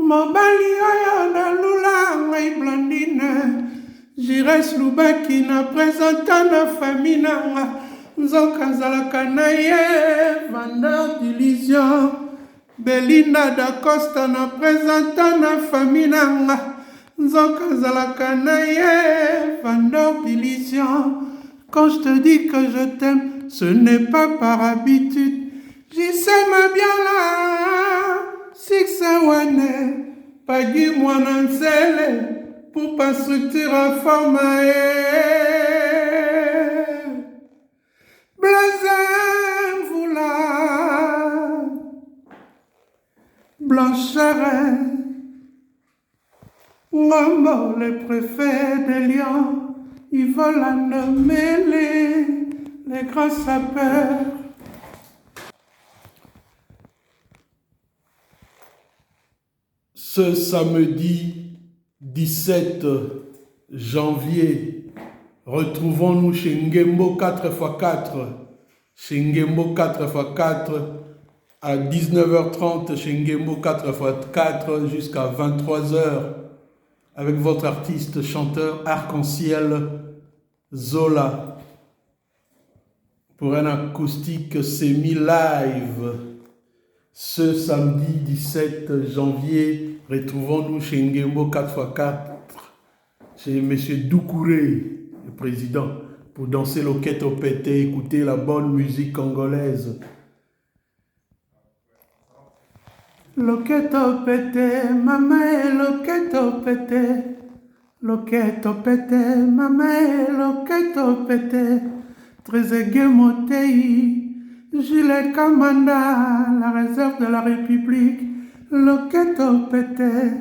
Mobali oyo nalula ngai Blandine Jires Lubaki na présenta na famille nanga nzoka nzalaka na ye Vendeur d'illusion Belinda da Costa na présenta na famille nanga nzoka nzalaka na ye Vendeur d'illusion. Quand je te dis que je t'aime, ce n'est pas par habitude. J'y sais ma bien là, Six Wane, Pagi Mwananzele, pour pas structure à forme. Blazen Voula, Blancheret, Ngombo, le préfet des Lions, ils veulent la nommer les grands sapeurs. Ce samedi 17 janvier, retrouvons-nous chez Ngembo 4x4, chez Ngembo 4x4, à 19h30 chez Ngembo 4x4 jusqu'à 23h, avec votre artiste chanteur Arc-en-Ciel Zola, pour un acoustique semi-live. Ce samedi 17 janvier, retrouvons-nous chez Ngembo 4x4, chez M. Doucouré, le président, pour danser l'oketo pété, écouter la bonne musique congolaise. L'oketo pété, maman, l'oketo pété, maman, l'oketo pété, Trezeguet Motei, Jules Kamanda, la réserve de la République, l'oketo pété,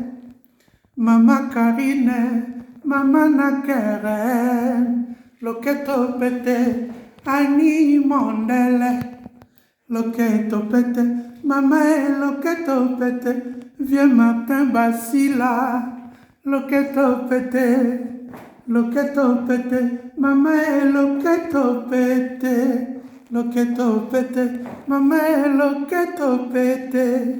Maman Karine, Maman Nakeren, l'oketo pété, Annie Mondele, l'oketo pété, Maman l'oketo pété, Vieux Martin Basila, l'oketo pété, Maman l'oketo pété, maman l'oketo pété.